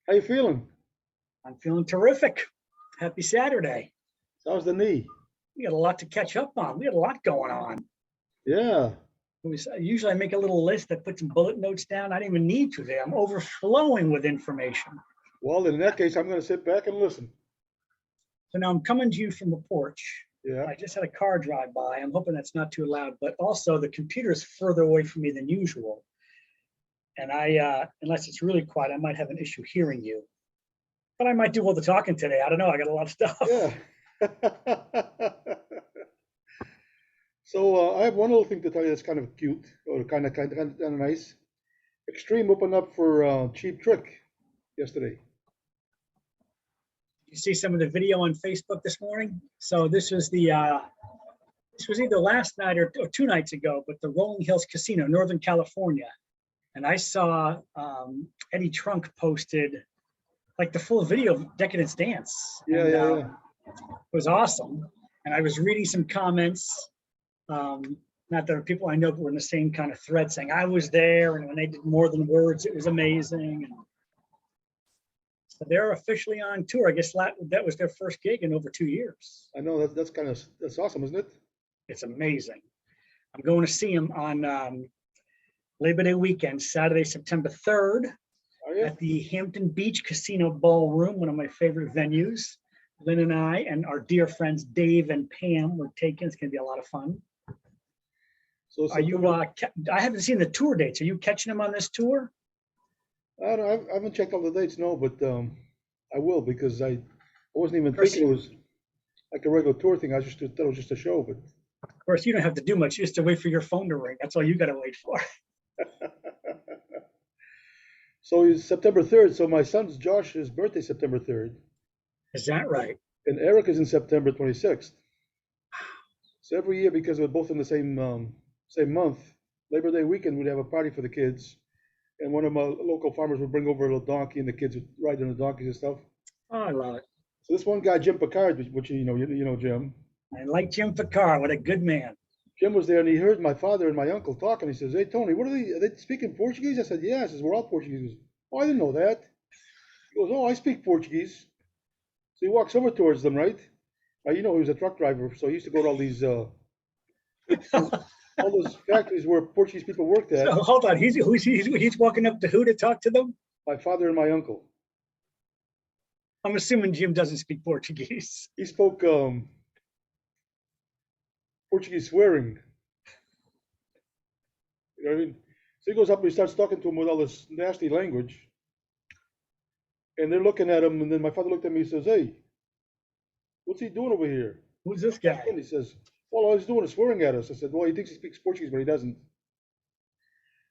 How you feeling? I'm feeling terrific. Happy Saturday. How's the knee? We got a lot to catch up on. We had a lot going on. Yeah. Usually I make a little list. I put some bullet notes down. I didn't even need to today. I'm overflowing with information. Well, in that case, I'm going to sit back and listen. So now I'm coming to you from the porch. Yeah. I just had a car drive by. I'm hoping that's not too loud, but also the computer is further away from me than usual. And unless it's really quiet, I might have an issue hearing you. But I might do all the talking today. I don't know. I got a lot of stuff. Yeah. So I have one little thing to tell you that's kind of cute or kind of nice. Extreme opened up for Cheap Trick yesterday. You see some of the video on Facebook this morning. So this was either last night or 2 nights ago, but the Rolling Hills Casino, Northern California. And I saw Eddie Trunk posted like the full video of Decadence Dance. Yeah. It was awesome. And I was reading some comments. Not that people I know were in the same kind of thread saying I was there, and when they did More Than Words, it was amazing. And so they're officially on tour. I guess that was their first gig in over 2 years. I know that's awesome, isn't it? It's amazing. I'm going to see them on Labor Day weekend, Saturday, September 3rd, at the Hampton Beach Casino Ballroom, one of my favorite venues. Lynn and I and our dear friends Dave and Pam were taken. It's going to be a lot of fun. So are you? I haven't seen the tour dates. Are you catching them on this tour? I haven't checked all the dates, no, but I will, because I wasn't even thinking it was like a regular tour thing. I just thought it was just a show. But of course, you don't have to do much. You just have to wait for your phone to ring. That's all you got to wait for. So it's September 3rd. So my son's Josh's birthday, September 3rd. Is that right? And Eric is in September 26th. So every year, because we're both in the same month, Labor Day weekend, we'd have a party for the kids. And one of my local farmers would bring over a little donkey, and the kids would ride on the donkeys and stuff. Oh, I love it. So this one guy, Jim Picard, which you know Jim. I like Jim Picard. What a good man. Jim was there, and he heard my father and my uncle talking. He says, "Hey, Tony, are they speaking Portuguese?" I said, "Yeah." I says, "We're all Portuguese." He goes, "Oh, I didn't know that." He goes, "Oh, I speak Portuguese." So he walks over towards them, right? He was a truck driver, so he used to go to all these all those factories where Portuguese people worked at. So, hold on, he's walking up to who to talk to them? My father and my uncle. I'm assuming Jim doesn't speak Portuguese. He spoke Portuguese swearing. You know what I mean? So he goes up and he starts talking to him with all this nasty language. And they're looking at him, and then my father looked at me and says, "Hey, what's he doing over here?" Who's this guy? And he says, "Well, all he's doing is swearing at us." I said, "Well, he thinks he speaks Portuguese, but he doesn't."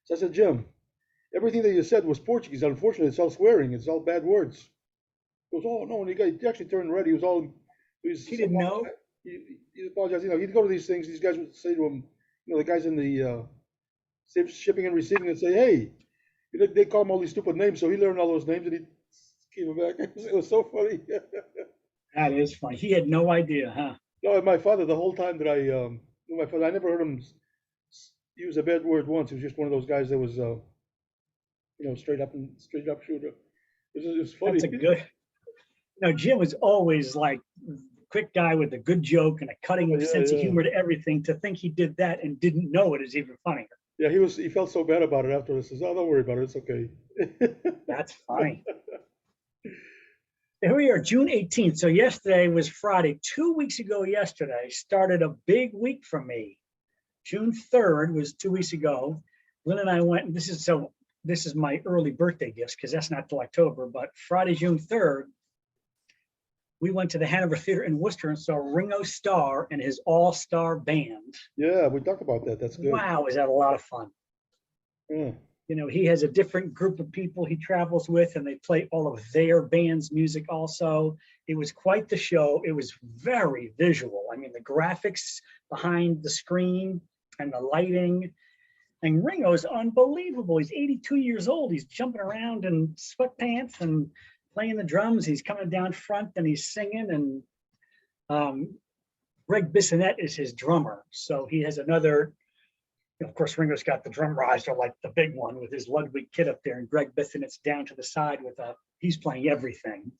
So I said, "Jim, everything that you said was Portuguese. Unfortunately, it's all swearing. It's all bad words." He goes, "Oh, no." And he actually turned red. He didn't know? He apologized. He'd go to these things. These guys would say to him, the guys in the shipping and receiving, and say, "Hey," they call him all these stupid names. So he learned all those names, and he came back. It was so funny. That is funny. He had no idea, huh? No, my father, the whole time that I knew my father, I never heard him use a bad word once. He was just one of those guys that was, straight up shooter. It was funny. That's a good. Jim was always like quick guy with a good joke and a cutting sense of humor to everything. To think he did that and didn't know it is even funnier. Yeah, he felt so bad about it afterwards. He says, "Oh, don't worry about it. It's okay." That's funny. Here we are, June 18th. So yesterday was Friday. 2 weeks ago yesterday started a big week for me. June 3rd was 2 weeks ago. Lynn and I went, this is my early birthday gifts because that's not till October, but Friday, June 3rd, we went to the Hanover Theater in Worcester and saw Ringo Starr and his all-star band. Yeah, we talked about that. That's good. Wow, was that a lot of fun. Yeah. He has a different group of people he travels with, and they play all of their band's music also. It was quite the show. It was very visual. I mean, the graphics behind the screen and the lighting. And Ringo's unbelievable. He's 82 years old. He's jumping around in sweatpants and playing the drums. He's coming down front and he's singing. And Greg Bissonette is his drummer. So he has another. Of course, Ringo's got the drum riser, like the big one with his Ludwig kit up there, and Greg Bissonette's down to the side with a he's playing everything.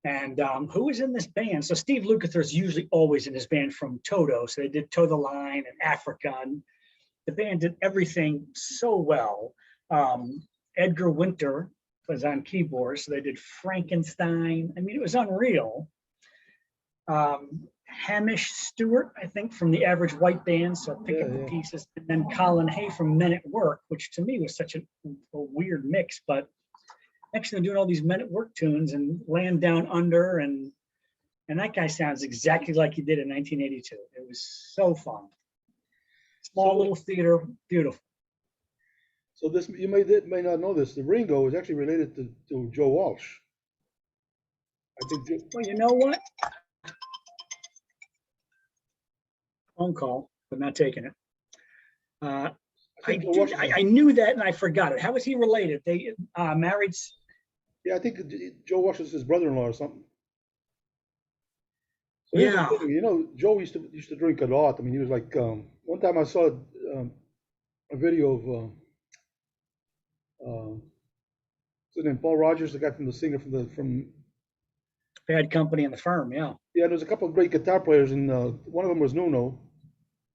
And who was in this band? So Steve Lukather is usually always in his band from Toto. So they did Toe the Line and Africa. And the band did everything so well. Edgar Winter was on keyboards. So they did Frankenstein. I mean, it was unreal. Hamish Stewart, I think, from the Average White Band. So pick up the pieces. And then Colin Hay from Men at Work, which to me was such a weird mix. But actually doing all these Men at Work tunes and Land Down Under, and that guy sounds exactly like he did in 1982. It was so fun. Small little theater, beautiful. So this, you may not know this, the Ringo is actually related to Joe Walsh. I think. Well, you know what? Phone call, but not taking it. I knew that and I forgot it. How was he related? They married. Yeah, I think Joe Walsh was his brother-in-law or something. So yeah. You know, Joe used to drink a lot. I mean, he was like, one time I saw a video of what's his name, Paul Rogers, the guy from the singer from Bad Company and the Firm. Yeah. Yeah, there's a couple of great guitar players, and one of them was Nuno,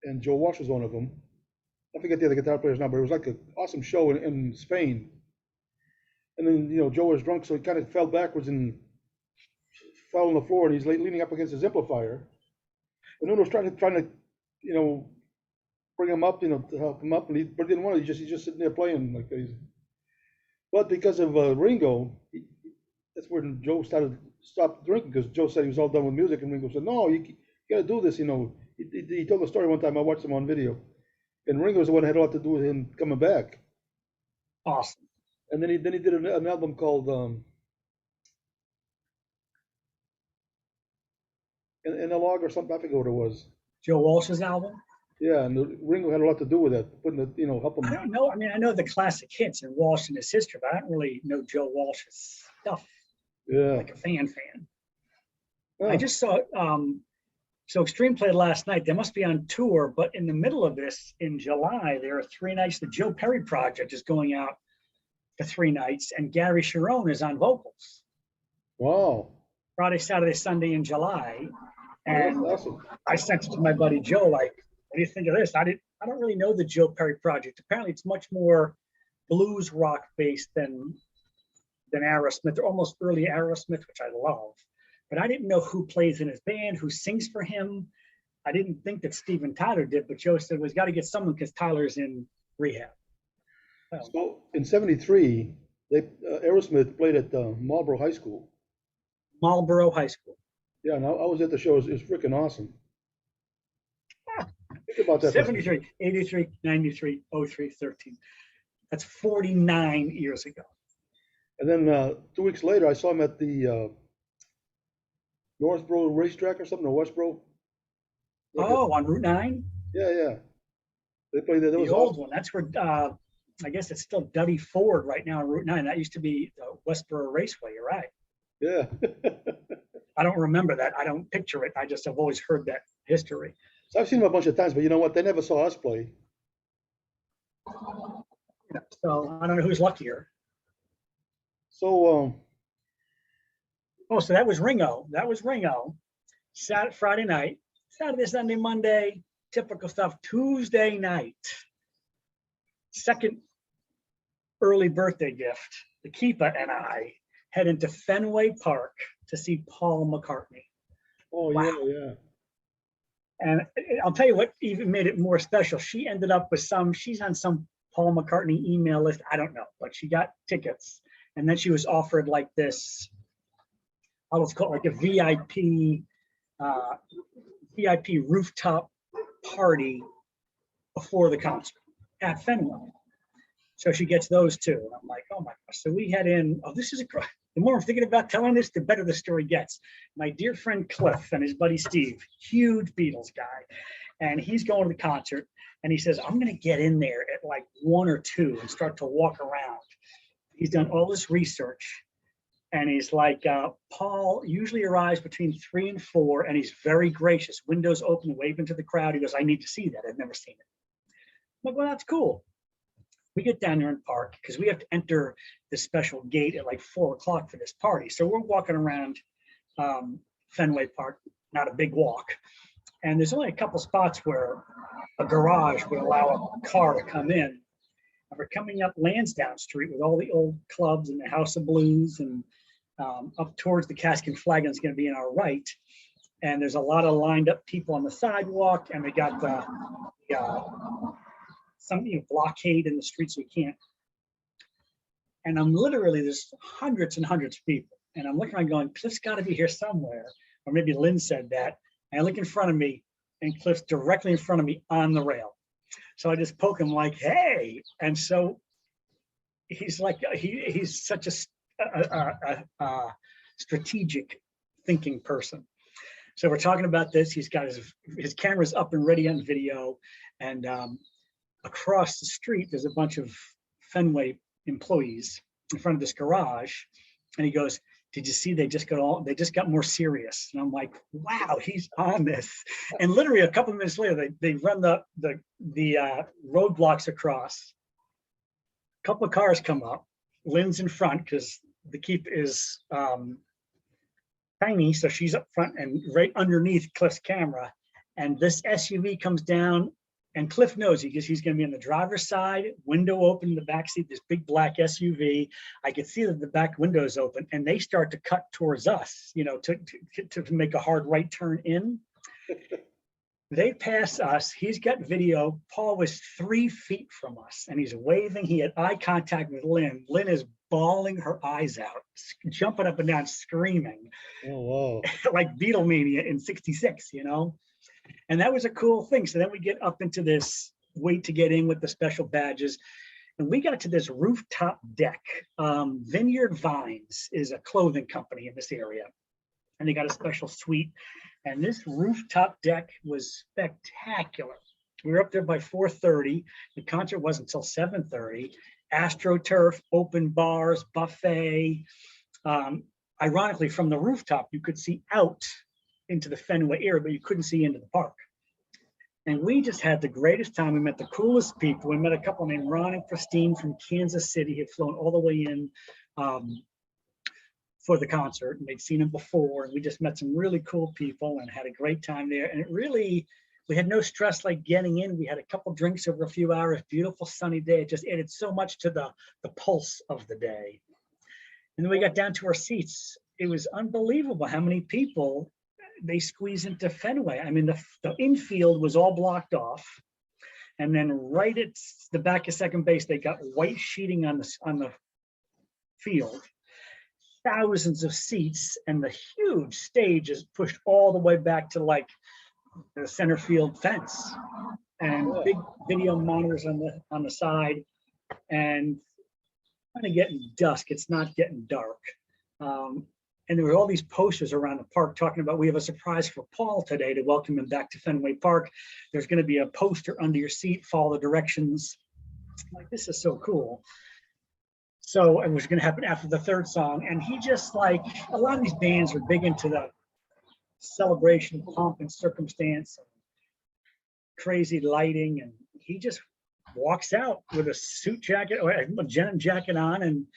and Joe Walsh was one of them. I forget the other guitar players now, but it was like an awesome show in Spain. And then, you know, Joe was drunk, so he kind of fell backwards and fell on the floor, and he's leaning up against his amplifier. And Nuno was trying to, you know, bring him up, you know, to help him up, but he didn't want to. He's just sitting there playing like crazy. But because of Ringo, that's when Joe stopped drinking, because Joe said he was all done with music, and Ringo said, "No, you got to do this." You know, he told the story one time. I watched him on video, and Ringo was the one that had a lot to do with him coming back. Awesome. And then he did an album called in a log or something. I forget what it was. Joe Walsh's album. Yeah, and Ringo had a lot to do with that, putting it, you know, help him. I don't know. I mean, I know the classic hits and Walsh and his history, but I don't really know Joe Walsh's stuff. Yeah. Like a fan. Oh. I just saw so Extreme played last night. They must be on tour, but in the middle of this, in July, there are 3 nights. The Joe Perry Project is going out for 3 nights, and Gary Sharon is on vocals. Wow. Friday, Saturday, Sunday in July. And awesome. I sent it to my buddy Joe, like, what do you think of this? I don't really know the Joe Perry Project. Apparently it's much more blues rock based than Aerosmith, or almost early Aerosmith, which I love. But I didn't know who plays in his band, who sings for him. I didn't think that Steven Tyler did, but Joe said, well, he's got to get someone because Tyler's in rehab. So in '73, Aerosmith played at Marlboro High School. Marlboro High School. Yeah, and I was at the show. It was freaking awesome. Think about that. 73, 83, 93, 03, 13. That's 49 years ago. And then 2 weeks later, I saw him at the Northborough racetrack or something, or Westboro. On Route 9? Yeah. They played there. That was the old awesome. one. That's where, I guess it's still Duddy Ford right now on Route 9. That used to be the Westboro Raceway. You're right. Yeah. I don't remember that. I don't picture it. I just have always heard that history. So I've seen them a bunch of times, but you know what? They never saw us play. So I don't know who's luckier. So so that was Ringo. Friday night, Saturday, Sunday, Monday, typical stuff. Tuesday night, second early birthday gift. The Keepa and I head into Fenway Park to see Paul McCartney. Oh, wow. Yeah. And I'll tell you what even made it more special. She ended up with she's on some Paul McCartney email list. I don't know, but she got tickets. And then she was offered like this, let's call it like a VIP rooftop party before the concert at Fenway. So she gets those too. And I'm like, oh my gosh. So we head in. Oh, this is the more I'm thinking about telling this, the better the story gets. My dear friend Cliff and his buddy Steve, huge Beatles guy. And he's going to the concert and he says, I'm going to get in there at like 1 or 2 and start to walk around. He's done all this research. And he's like, Paul usually arrives between 3 and 4, and he's very gracious. Windows open, waving to the crowd. He goes, I need to see that. I've never seen it. I'm like, well, that's cool. We get down there and park because we have to enter this special gate at like 4 o'clock for this party. So we're walking around Fenway Park, not a big walk. And there's only a couple spots where a garage would allow a car to come in. And we're coming up Lansdowne Street with all the old clubs and the House of Blues, and up towards the Cask and Flagon is going to be in our right. And there's a lot of lined up people on the sidewalk, and we got some blockade in the street so we can't. And I'm literally, there's hundreds and hundreds of people. And I'm looking around going, Cliff's got to be here somewhere. Or maybe Lynn said that. And I look in front of me, and Cliff's directly in front of me on the rail. So I just poke him like, hey. And so he's like, he's such a strategic thinking person. So we're talking about this. He's got his cameras up and ready on video. And across the street, there's a bunch of Fenway employees in front of this garage. And he goes, did you see they just got more serious? And I'm like, wow, he's on this. And literally a couple of minutes later, they run the roadblocks across. A couple of cars come up. Lynn's in front because the keep is tiny, so she's up front and right underneath Cliff's camera. And this SUV comes down, and Cliff knows because he's going to be on the driver's side, window open in the back seat, this big black SUV. I could see that the back window is open, and they start to cut towards us, you know, to make a hard right turn in. They pass us. He's got video. Paul was 3 feet from us, and he's waving. He had eye contact with Lynn. Lynn is bawling her eyes out, jumping up and down, screaming. Oh, wow. Like Beatlemania in '66, you know? And that was a cool thing. So then we get up into this wait to get in with the special badges. And we got to this rooftop deck. Vineyard Vines is a clothing company in this area. And they got a special suite. And this rooftop deck was spectacular. We were up there by 4:30. The concert wasn't until 7:30. AstroTurf, open bars, buffet. Ironically, from the rooftop, you could see out into the Fenway area, but you couldn't see into the park. And we just had the greatest time. We met the coolest people. We met a couple named Ron and Christine from Kansas City, had flown all the way in for the concert, and they'd seen him before. And we just met some really cool people and had a great time there. And it really, we had no stress like getting in. We had a couple drinks over a few hours, beautiful sunny day. It just added so much to the pulse of the day. And then we got down to our seats. It was unbelievable how many people they squeeze into Fenway. I mean, the infield was all blocked off. And then right at the back of second base, they got white sheeting on the field. Thousands of seats, and the huge stage is pushed all the way back to like the center field fence, and big video monitors on the side. And kind of getting dusk. It's not getting dark. And there were all these posters around the park talking about, we have a surprise for Paul today to welcome him back to Fenway Park. There's going to be a poster under your seat, follow the directions. Like, this is so cool. So it was going to happen after the third song. And he just, like, a lot of these bands are big into the celebration, pomp and circumstance, and crazy lighting. And he just walks out with a suit jacket or a denim jacket on and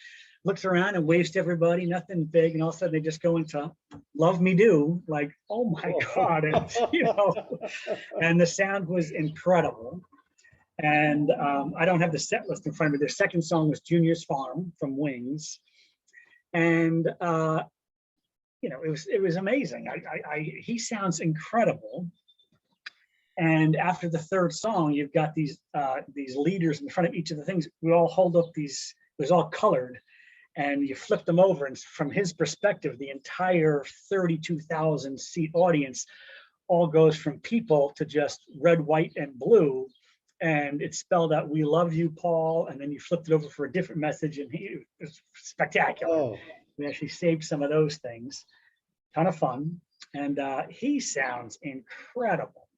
looks around and waves to everybody, nothing big. And all of a sudden they just go into Love Me Do, like, oh my God. And, you know, and the sound was incredible. And I don't have the set list in front of me. Their second song was Junior's Farm from Wings. And, you know, it was amazing. He sounds incredible. And after the third song, you've got these leaders in front of each of the things. We all hold up these, it was all colored, and you flip them over. And from his perspective, the entire 32,000 seat audience all goes from people to just red, white, and blue. And it spelled out, "We love you, Paul." And then you flipped it over for a different message, and it was spectacular. Oh. We actually saved some of those things. Ton of fun. And he sounds incredible.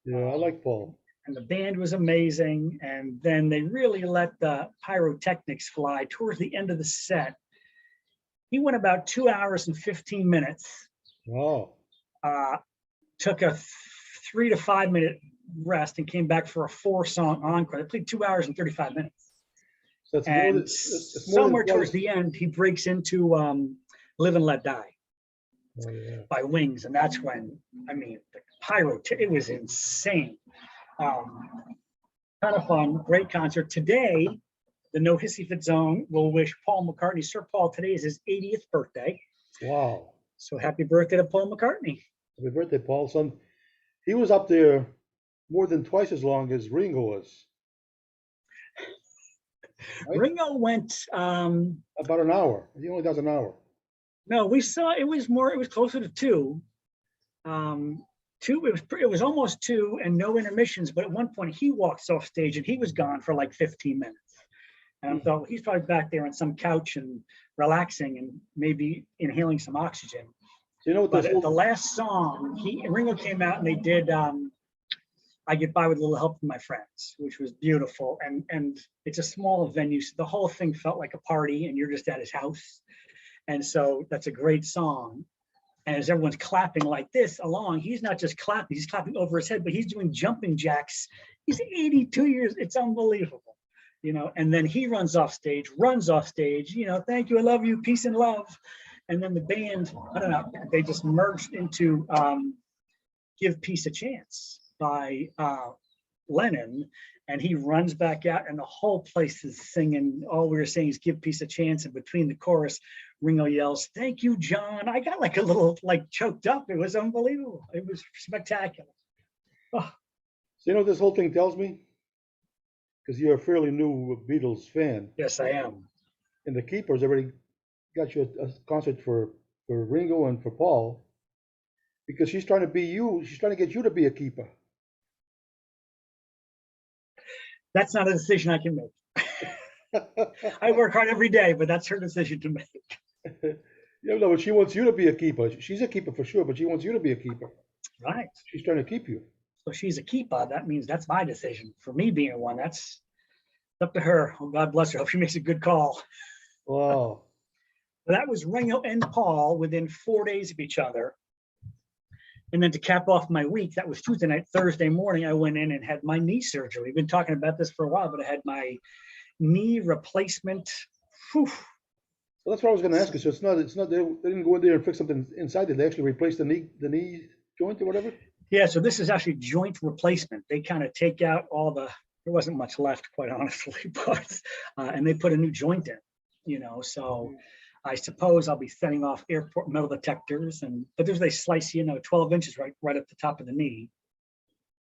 Yeah, I like Paul. And the band was amazing. And then they really let the pyrotechnics fly towards the end of the set. He went about 2 hours and 15 minutes. Wow. Took a 3 to 5 minute rest and came back for a 4-song encore. They played 2 hours and 35 minutes. So it's more than And it's more than somewhere towards twice. the end, he breaks into Live and Let Die Oh yeah. by Wings. And that's when, I mean, the pyro, it was insane. Um, Kind of fun, great concert. Today, the No Hissy Fit Zone will wish Paul McCartney, Sir Paul, today is his 80th birthday. Wow. So happy birthday to Paul McCartney. Happy birthday, Paul. Son, he was up there more than twice as long as Ringo was. Right? Ringo went, About an hour. He only does an hour. no, we saw it was more, it was closer to two. Two, it was almost two and no intermissions, but at one point he walks off stage and he was gone for like 15 minutes. And I thought, well, he's probably back there on some couch and relaxing and maybe inhaling some oxygen. So you know what But this at the last song, Ringo came out and they did I Get By With a Little Help from My Friends, which was beautiful. And it's a small venue, so the whole thing felt like a party and you're just at his house. And so that's a great song. And as everyone's clapping like this along, he's not just clapping, he's clapping over his head, but he's doing jumping jacks. He's 82 years, it's unbelievable, you know, and then he runs off stage, you know, thank you, I love you, peace and love. And then the band, I don't know, they just merged into Give Peace a Chance by Lennon, and he runs back out and the whole place is singing. All we were saying is Give Peace a Chance, and between the chorus, Ringo yells, thank you, John. I got like a little like choked up. It was unbelievable. It was spectacular. Oh. So you know what this whole thing tells me? Because you're a fairly new Beatles fan. Yes, I am. And the Keepers already got you a concert for Ringo and for Paul. Because she's trying to be you. She's trying to get you to be a keeper. That's not a decision I can make. I work hard every day, but that's her decision to make. Yeah, no, but she wants you to be a keeper. She's a keeper for sure, but she wants you to be a keeper. Right. She's trying to keep you. So she's a keeper. That means that's my decision. For me being one, that's up to her. Oh, God bless her. Hope she makes a good call. Wow. That was Ringo and Paul within 4 days of each other. And then to cap off my week, that was Tuesday night. Thursday morning, I went in and had my knee surgery. We've been talking about this for a while, but I had my knee replacement. Whew. So that's what I was going to ask you. So it's not they didn't go in there and fix something inside. Did they actually replace the knee joint or whatever? Yeah, so this is actually joint replacement. They kind of take out all the, there wasn't much left, quite honestly, but, and they put a new joint in, you know, so I suppose I'll be setting off airport metal detectors, but there's they slice, you know, 12 inches right up the top of the knee.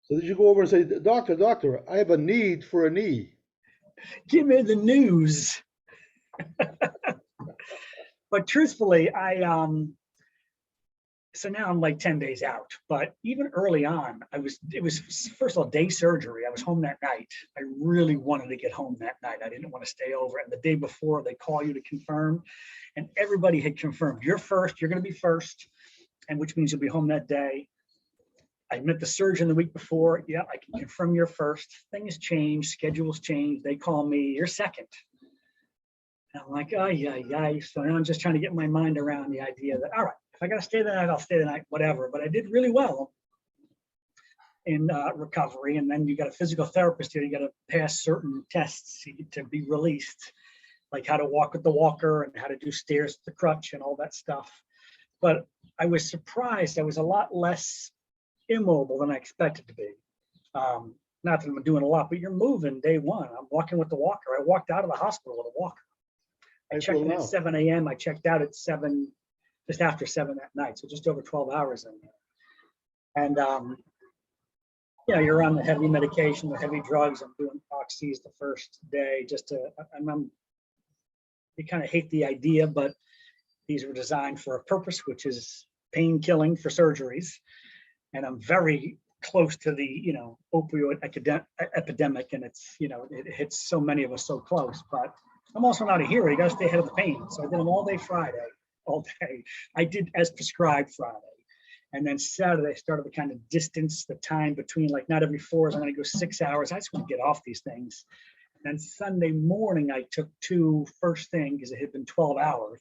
So did you go over and say, doctor, I have a need for a knee? Give me the news. But truthfully, so now I'm like 10 days out, but even early on, it was first of all, day surgery. I was home that night. I really wanted to get home that night. I didn't want to stay over. And the day before, they call you to confirm, and everybody had confirmed, you're first, you're going to be first, and which means you'll be home that day. I met the surgeon the week before. Yeah, I can confirm you're first. Things change, schedules change. They call me, you're second. And I'm like, oh, yeah. So now I'm just trying to get my mind around the idea that, all right, if I got to stay the night, I'll stay the night, whatever. But I did really well in recovery. And then you got a physical therapist here. You got to pass certain tests to be released, like how to walk with the walker and how to do stairs with the crutch and all that stuff. But I was surprised. I was a lot less immobile than I expected to be. Not that I'm doing a lot, but you're moving day one. I'm walking with the walker. I walked out of the hospital with a walker. I checked in at 7 a.m. I checked out at 7, just after 7 that night. So just over 12 hours in there. And, you know, you're on the heavy medication, the heavy drugs. I'm doing oxys the first day you kind of hate the idea, but these were designed for a purpose, which is pain killing for surgeries. And I'm very close to the, you know, opioid epidemic. And it's, you know, it hits so many of us so close, but I'm also not a hero. You got to stay ahead of the pain. So I did them all day Friday, all day. I did as prescribed Friday. And then Saturday, I started to kind of distance the time between, like, not every 4 hours, I'm going to go 6 hours. I just want to get off these things. And then Sunday morning, I took 2 first thing because it had been 12 hours.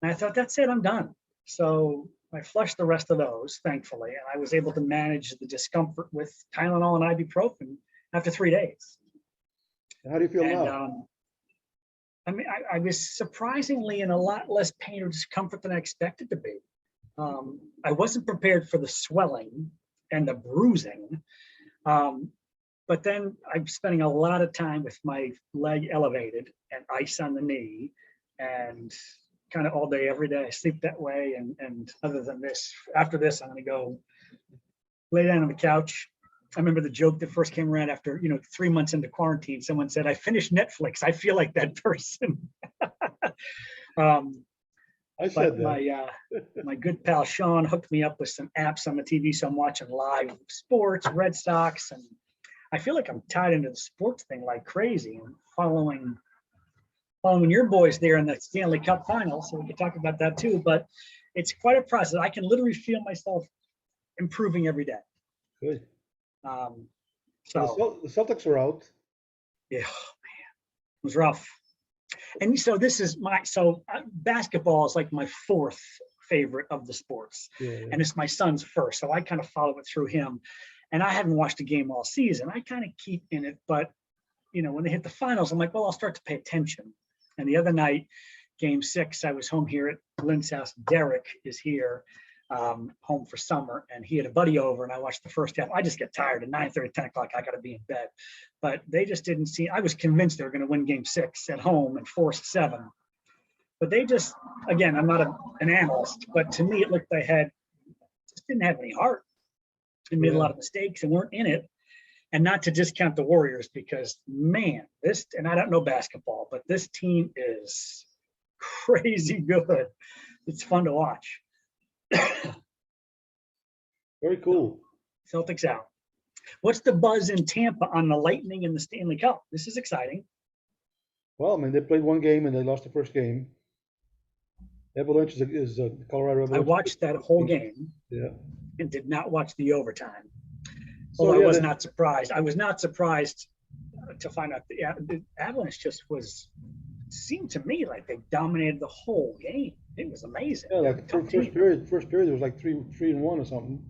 And I thought, that's it, I'm done. So I flushed the rest of those, thankfully. And I was able to manage the discomfort with Tylenol and ibuprofen after 3 days. How do you feel And now? I mean, I was surprisingly in a lot less pain or discomfort than I expected to be. I wasn't prepared for the swelling and the bruising. But then I'm spending a lot of time with my leg elevated and ice on the knee, and kind of all day, every day. I sleep that way. And other than this, after this, I'm going to go lay down on the couch. I remember the joke that first came around after, 3 months into quarantine. Someone said, "I finished Netflix." I feel like that person. um, I said but that. my good pal Sean hooked me up with some apps on the TV, so I'm watching live sports, Red Sox, and I feel like I'm tied into the sports thing like crazy, and following your boys there in the Stanley Cup final. So we can talk about that too. But it's quite a process. I can literally feel myself improving every day. Good. Um, So so the Celtics are out. yeah, it was rough. And so this is basketball is like my fourth favorite of the sports, Yeah, yeah. and it's my son's first. So I kind of follow it through him. And I haven't watched a game all season. I kind of keep in it, but when they hit the finals, I'm like, well, I'll start to pay attention. And the other night, game 6, I was home here at Lynn's house. Derek is here, home for summer, and he had a buddy over, and I watched the first half. I just get tired at 9:30, 10 o'clock. I got to be in bed. But they just didn't see. I was convinced they were going to win game 6 at home and force 7. But they just, again, I'm not an analyst, but to me, it looked they just didn't have any heart and made a Yeah. lot of mistakes and weren't in it. And not to discount the Warriors, because man, and I don't know basketball, but this team is crazy good. It's fun to watch. Very cool. Celtics out. What's the buzz in Tampa on the Lightning and the Stanley Cup? This is exciting. Well, I mean, they played one game and they lost the first game. Avalanche is Colorado I Avalanche. watched that whole game Yeah. and did not watch the overtime. So Although I yeah, was not surprised. I was not surprised to find out the Avalanche just seemed to me like they dominated the whole game. It was amazing. yeah, They're a like tough team. first period it was like 3-1 or something.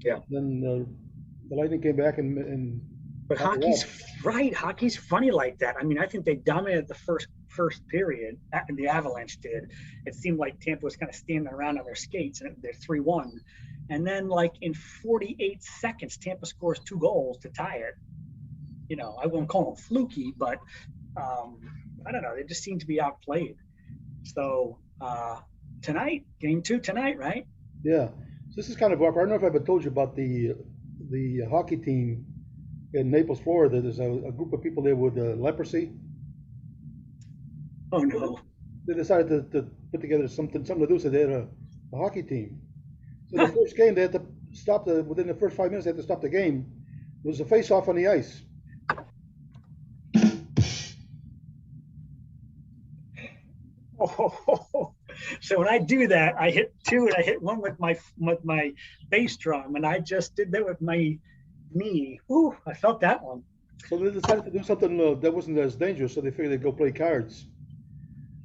Yeah. Then the Lightning came back and But got the hockey's loss. right. Hockey's funny like that. I mean, I think they dominated the first period, and the Avalanche did. It seemed like Tampa was kind of standing around on their skates, and they're 3-1. And then, like in 48 seconds, Tampa scores 2 goals to tie it. I won't call them fluky, but I don't know. They just seem to be outplayed. So tonight, game 2 tonight, right? Yeah. So this is kind of awkward. I don't know if I've ever told you about the hockey team in Naples, Florida. There's a group of people there with leprosy. Oh no. They decided to put together something to do. So they had a hockey team. So the first game they had to stop within the first 5 minutes. They had to stop the game. It was a face-off on the ice. Oh, so when I do that, I hit 2 and I hit 1 with my bass drum, and I just did that with my knee. Ooh, I felt that one. So they decided to do something that wasn't as dangerous. So they figured they'd go play cards.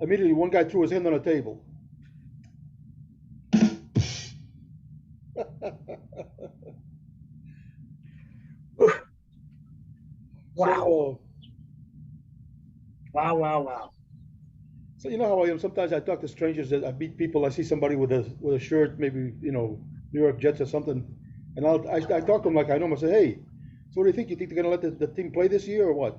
Immediately, one guy threw his hand on a table. Wow. So, Wow. so you know how I am. Sometimes I talk to strangers. That I meet people. I see somebody with a shirt, maybe New York Jets or something, and I talk to them like I know them. I say, hey, so what do you think? You think they're gonna let the team play this year or what?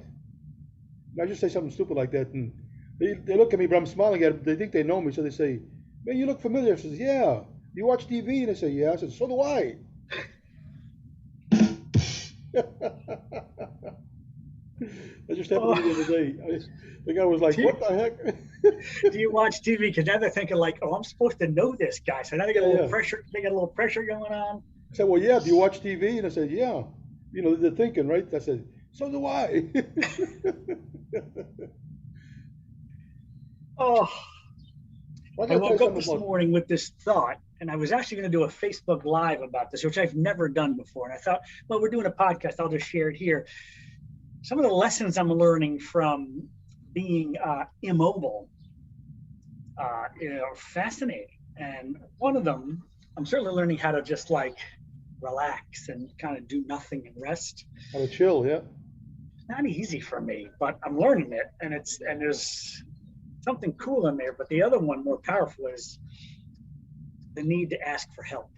And I just say something stupid like that, and they look at me, but I'm smiling at them. They think they know me, so they say, man, you look familiar. I says, yeah. You watch TV? And they say, yeah. I said, so do I. That just happened to me the other day. The guy was like, what the heck? Do you watch TV? Because now they're thinking like, oh, I'm supposed to know this guy. So now they got a little Yeah. pressure. They got a little pressure going on. I said, well, yeah, do you watch TV? And I said, yeah. They're thinking, right? I said, so do I. Oh, I I gotta tell you woke up something this about, morning with this thought, and I was actually going to do a Facebook Live about this, which I've never done before. And I thought, well, we're doing a podcast. I'll just share it here. Some of the lessons I'm learning from being immobile, fascinating. And one of them, I'm certainly learning how to just like relax and kind of do nothing and rest. how to chill, yeah. not easy for me, but I'm learning it, and there's something cool in there. But the other one, more powerful, is the need to ask for help.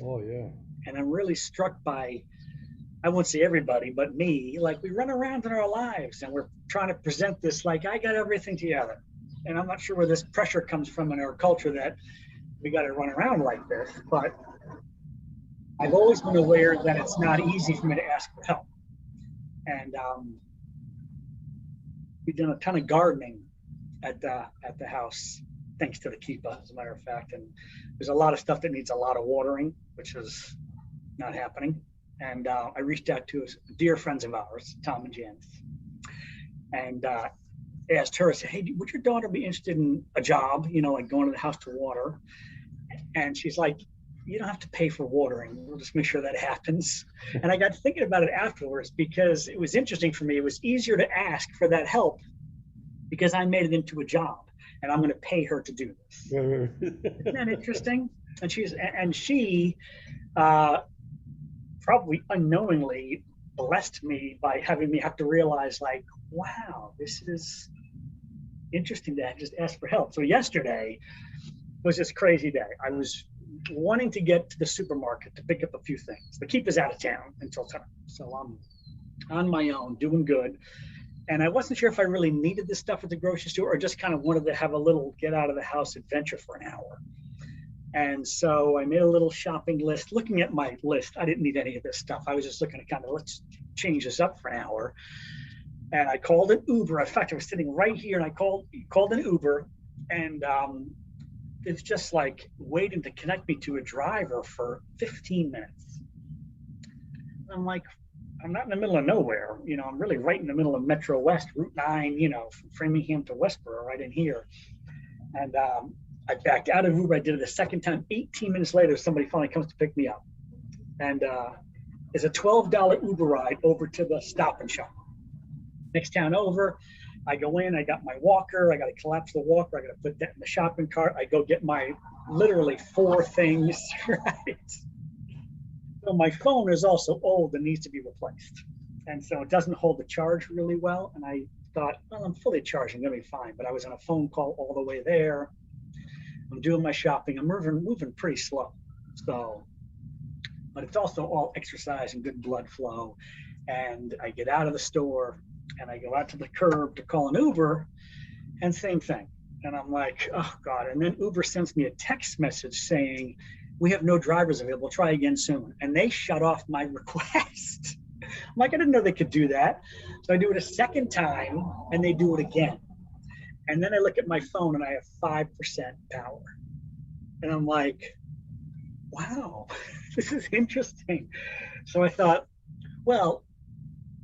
Oh yeah. And I'm really struck by, I won't say everybody, but me, like we run around in our lives and we're trying to present this like I got everything together. And I'm not sure where this pressure comes from in our culture that we got to run around like this, but I've always been aware that it's not easy for me to ask for help. And we've done a ton of gardening at the house, thanks to the keeper, as a matter of fact. And there's a lot of stuff that needs a lot of watering, which is not happening. And I reached out to dear friends of ours, Tom and Janice, and asked her, I said, hey, would your daughter be interested in a job, like going to the house to water? And she's like, you don't have to pay for watering. We'll just make sure that happens. And I got thinking about it afterwards because it was interesting for me. It was easier to ask for that help because I made it into a job and I'm going to pay her to do this. Isn't that interesting? And she probably unknowingly blessed me by having me have to realize, like, wow, this is interesting to just ask for help. So yesterday was this crazy day. I was wanting to get to the supermarket to pick up a few things. The keeper's out of town until time. So I'm on my own, doing good. And I wasn't sure if I really needed this stuff at the grocery store or just kind of wanted to have a little get out of the house adventure for an hour. And so I made a little shopping list. Looking at my list, I didn't need any of this stuff. I was just looking to kind of, let's change this up for an hour. And I called an Uber. In fact, I was sitting right here and I called an Uber, and it's just like waiting to connect me to a driver for 15 minutes. I'm like, I'm not in the middle of nowhere. I'm really right in the middle of Metro West, Route 9, from Framingham to Westboro, right in here. And I backed out of Uber. I did it a second time. 18 minutes later, somebody finally comes to pick me up. And it's a $12 Uber ride over to the Stop and Shop. Next town over, I go in, I got my walker, I got to collapse the walker, I got to put that in the shopping cart. I go get my literally 4 things, right? So my phone is also old and needs to be replaced. And so it doesn't hold the charge really well. And I thought, well, I'm fully charged, I'm gonna be fine. But I was on a phone call all the way there. I'm doing my shopping, I'm moving pretty slow. So, but it's also all exercise and good blood flow. And I get out of the store and I go out to the curb to call an Uber, and same thing. And I'm like, oh God. And then Uber sends me a text message saying, we have no drivers available, try again soon. And they shut off my request. I'm like, I didn't know they could do that. So I do it a second time and they do it again. And then I look at my phone and I have 5% power. And I'm like, wow, this is interesting. So I thought, well,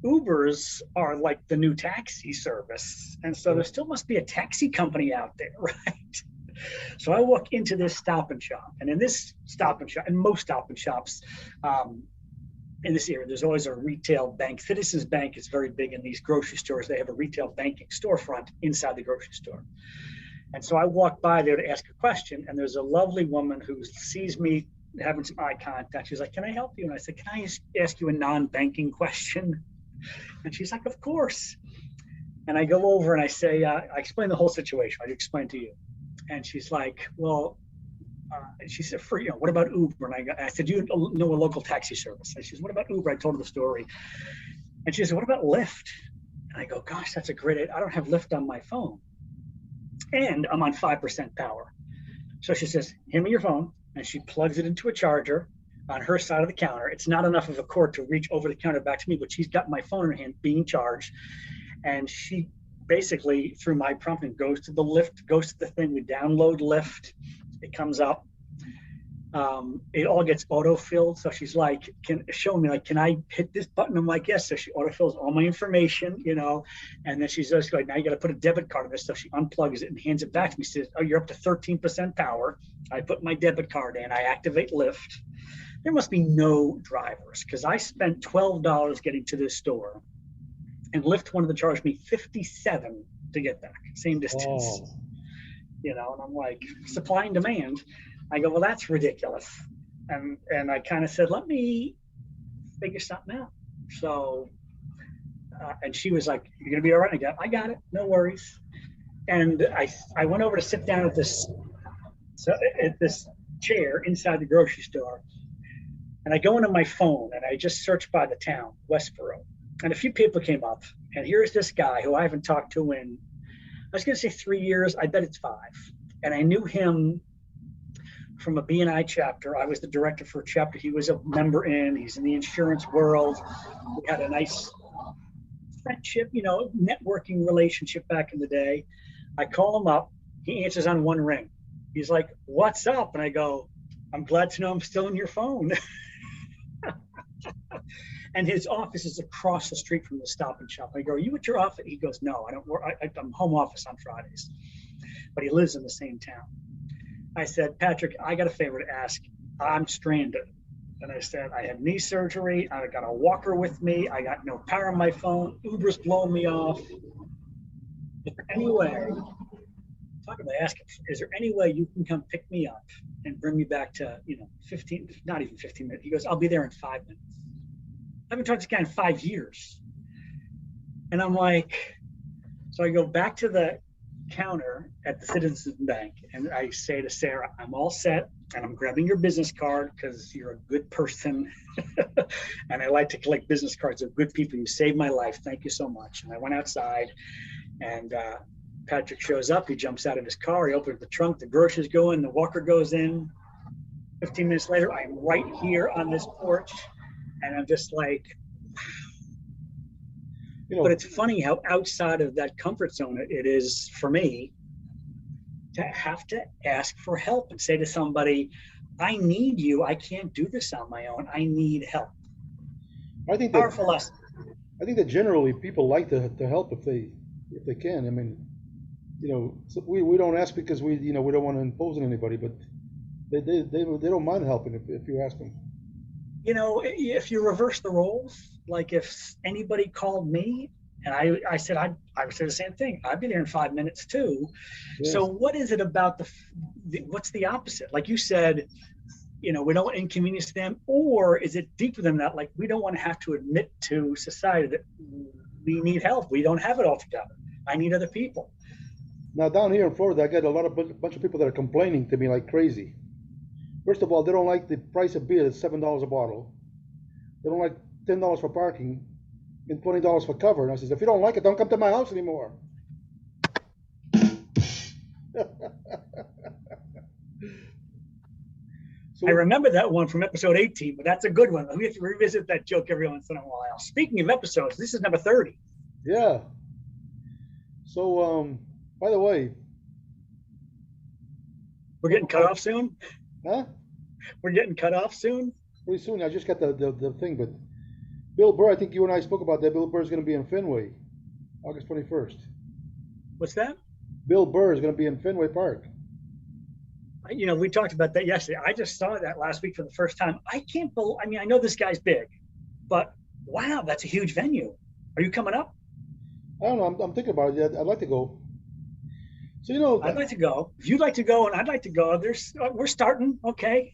Ubers are like the new taxi service. And so there still must be a taxi company out there, right? So I walk into this Stop and Shop, and in this Stop and Shop, and most Stop and Shops in this area, there's always a retail bank. Citizens Bank is very big in these grocery stores. They have a retail banking storefront inside the grocery store. And so I walk by there to ask a question, and there's a lovely woman who sees me having some eye contact. She's like, can I help you? And I said, can I ask you a non-banking question? And she's like, of course. And I go over and I say, I explain the whole situation. I explain to you. And she's like, well, she said, what about Uber? And I said, do you know a local taxi service? And she says, what about Uber? I told her the story. And she said, what about Lyft? And I go, gosh, that's a great idea. I don't have Lyft on my phone. And I'm on 5% power. So she says, hand me your phone. And she plugs it into a charger on her side of the counter. It's not enough of a cord to reach over the counter back to me, but she's got my phone in her hand being charged. And she basically, through my prompting, goes to the Lyft, goes to the thing, we download Lyft, it comes up. It all gets auto-filled. So she's like, can I hit this button? I'm like, yes. So she auto-fills all my information, and then she's just like, now you got to put a debit card in this. So she unplugs it and hands it back to me. She says, oh, you're up to 13% power. I put my debit card in, I activate Lyft. There must be no drivers because I spent $12 getting to this store, and Lyft wanted to charge me $57 to get back, same distance. Oh. And I'm like, supply and demand. I go, well, that's ridiculous. And I kind of said, let me figure something out. So And she was like, "You're gonna be all right." I got it, no worries. And I went over to sit down at this chair inside the grocery store, and I go into my phone and I just searched by the town, Westboro, and a few people came up. And here's this guy who I haven't talked to in, I was going to say 3 years. I bet it's 5. And I knew him from a BNI chapter. I was the director for a chapter he was a member in. He's in the insurance world. We had a nice friendship, networking relationship back in the day. I call him up. He answers on one ring. He's like, "What's up?" And I go, "I'm glad to know I'm still in your phone." And his office is across the street from the Stop and Shop. I go, "Are you at your office?" He goes, "No, I don't work. I'm home office on Fridays." But he lives in the same town. I said, "Patrick, I got a favor to ask. I'm stranded." And I said, "I had knee surgery. I got a walker with me. I got no power on my phone. Uber's blowing me off. Is there any way," talking about asking, "is there any way you can come pick me up and bring me back to, 15, not even 15 minutes?" He goes, "I'll be there in 5 minutes." I haven't talked to this guy in 5 years. And I'm like, so I go back to the counter at the Citizens Bank and I say to Sarah, "I'm all set and I'm grabbing your business card because you're a good person." And I like to collect business cards of good people. You saved my life. Thank you so much. And I went outside and Patrick shows up. He jumps out of his car. He opens the trunk. The groceries go in. The walker goes in. 15 minutes later, I'm right here on this porch. And I'm just like, but it's funny how outside of that comfort zone it is for me to have to ask for help and say to somebody, "I need you. I can't do this on my own. I need help." I think Powerful lesson. I think that generally people like to help if they can. I mean, so we don't ask because we don't want to impose on anybody, but they don't mind helping if you ask them. If you reverse the roles, like if anybody called me and I said I would say the same thing. I'd be there in 5 minutes too. Yes. So what is it about what's the opposite? Like you said, we don't want to inconvenience them, or is it deeper than that? Like we don't want to have to admit to society that we need help. We don't have it all together. I need other people. Now down here in Florida, I get a bunch of people that are complaining to me like crazy. First of all, they don't like the price of beer. It's $7 a bottle. They don't like $10 for parking and $20 for cover. And I says, if you don't like it, don't come to my house anymore. I remember that one from episode 18, but that's a good one. We have to revisit that joke every once in a while. Speaking of episodes, this is number 30. Yeah. So, by the way, we're getting cut off soon. Huh? We're getting cut off soon? Pretty soon. I just got the thing, but Bill Burr, I think you and I spoke about that. Bill Burr is going to be in Fenway, August 21st. What's that? Bill Burr is going to be in Fenway Park. We talked about that yesterday. I just saw that last week for the first time. I can't believe, I know this guy's big, but wow, that's a huge venue. Are you coming up? I don't know. I'm thinking about it. I'd like to go. So, I'd like to go. If you'd like to go and I'd like to go, we're starting. Okay.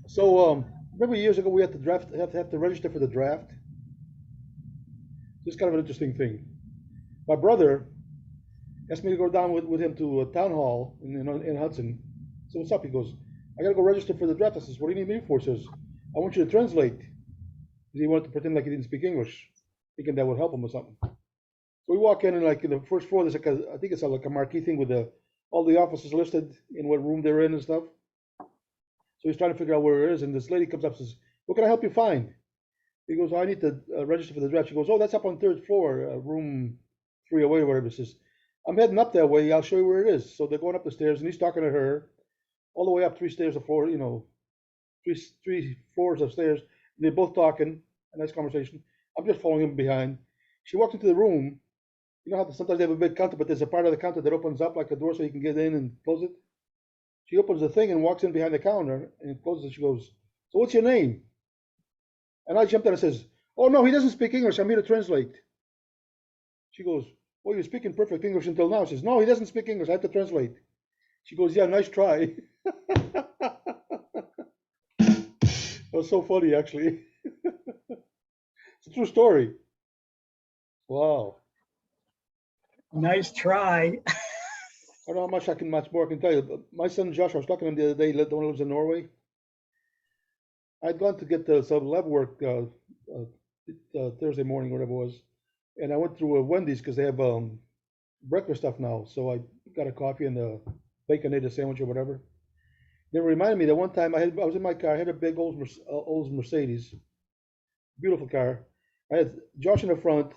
So, remember years ago we had to have to register for the draft? It's kind of an interesting thing. My brother asked me to go down with him to a town hall in Hudson. So what's up? He goes, "I gotta go register for the draft." I says, "What do you need me for?" He says, "I want you to translate." He wanted to pretend like he didn't speak English, thinking that would help him or something. So we walk in and like in the first floor, there's I think it's like a marquee thing with all the offices listed in what room they're in and stuff. So he's trying to figure out where it is, and this lady comes up and says, "What can I help you find?" He goes, "I need to register for the draft." She goes, "Oh, that's up on third floor, room 308 or whatever." He says, "I'm heading up that way. I'll show you where it is." So they're going up the stairs, and he's talking to her all the way up 3 stairs of floor, three floors of stairs. And they're both talking, a nice conversation. I'm just following him behind. She walks into the room. You know how sometimes they have a big counter, but there's a part of the counter that opens up like a door so you can get in and close it. She opens the thing and walks in behind the counter and closes it. She goes, "So what's your name?" And I jumped in and says, "Oh no, he doesn't speak English. I'm here to translate." She goes, "Well, you're speaking perfect English until now." She says, "No, he doesn't speak English. I have to translate." She goes, "Yeah, nice try." That was so funny, actually. It's a true story. Wow. Nice try. I don't know how much more I can tell you. But my son Josh, I was talking to him the other day, the one who lives in Norway. I'd gone to get some lab work Thursday morning, whatever it was, and I went through Wendy's because they have breakfast stuff now. So I got a coffee and a baconator sandwich or whatever. Then it reminded me that one time I was in my car. I had a big old Mercedes, beautiful car. I had Josh in the front,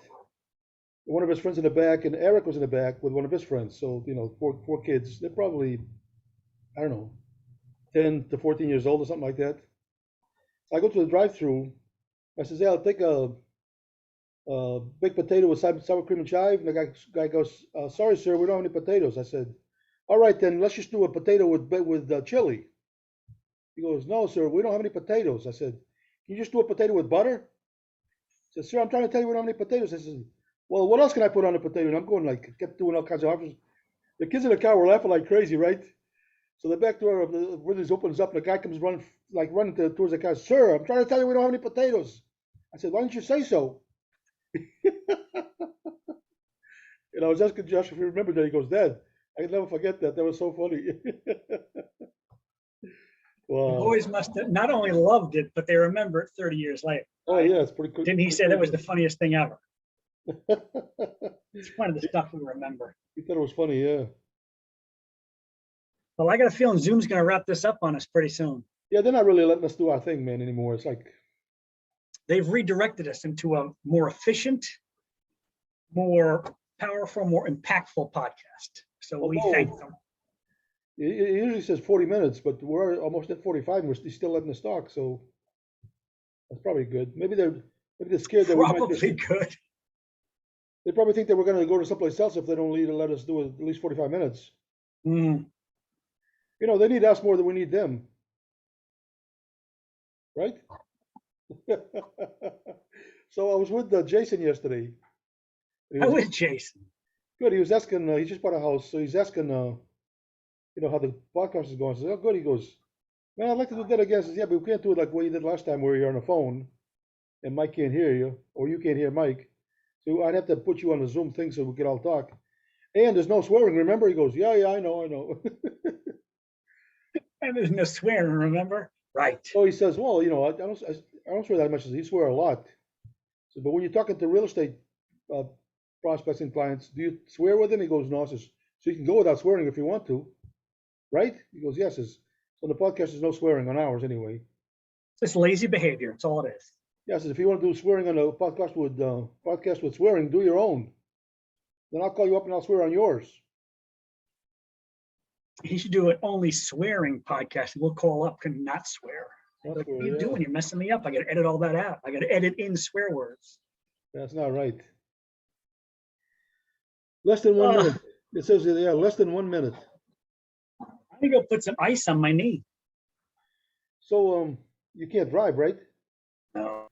one of his friends in the back, and Eric was in the back with one of his friends. So four kids. They're probably, I don't know, 10 to 14 years old or something like that. So I go to the drive-through. I says, "Yeah, I'll take a big potato with sour cream and chive." And the guy goes, "Sorry, sir, we don't have any potatoes." I said, "All right, then let's just do a potato with chili." He goes, "No, sir, we don't have any potatoes." I said, "Can you just do a potato with butter?" He says, "Sir, I'm trying to tell you we don't have any potatoes." I said, "Well, what else can I put on the potato?" And I'm going like, kept doing all kinds of options. The kids in the car were laughing like crazy, right? So the back door of the Wendy's opens up, and the guy comes running towards the car. "Sir, I'm trying to tell you we don't have any potatoes." I said, "Why didn't you say so?" And I was asking Josh if he remembered that. He goes, "Dad, I can never forget that. That was so funny." The Wow. boys must have not only loved it, but they remember it 30 years later. Oh Right? yeah, it's pretty cool. Didn't he say that was the funniest thing ever? He It's one of the stuff we remember. thought it was funny, yeah. Well, I got a feeling Zoom's going to wrap this up on us pretty soon. Yeah, they're not really letting us do our thing, man, anymore. It's like, They've redirected us into a more efficient, more powerful, more impactful podcast. So we thank them. it usually says 40 minutes, but we're almost at 45 and we're still letting us talk, so that's probably good. Maybe they're scared that we might just, Probably good. they probably think that we're gonna go to someplace else if they don't let us do it at least 45 minutes. Mm. They need us more than we need them. Right? So I was with Jason yesterday. He How was is Jason? good. He was asking, he just bought a house, so he's asking, how the podcast is going. I said, "Oh, good." He goes, "Man, I'd like to do that again." I says, "Yeah, but we can't do it like what you did last time where you're on the phone and Mike can't hear you, or you can't hear Mike. So I'd have to put you on the Zoom thing so we could all talk. And there's no swearing, remember?" He goes, "Yeah, I know." And there's no swearing, remember? Right. So he says, "Well, I don't swear that much." He swear a lot. So, but when you're talking to real estate uh, prospects and clients, do you swear with them? He goes, "No." I says, "So you can go without swearing if you want to, right?" He goes, "Yes." So on the podcast, there's no swearing on ours anyway. It's lazy behavior. It's all it is. Yeah, says if you want to do swearing on a podcast with swearing, do your own. Then I'll call you up and I'll swear on yours. He should do an only swearing podcast. We'll call up and not swear. Not Like, swear, what are you yeah. doing? You're messing me up. I got to edit all that out. I got to edit in swear words. That's not right. Less than 1 minute. It says, yeah, less than 1 minute. I'm going to go put some ice on my knee. So you can't drive, right? No.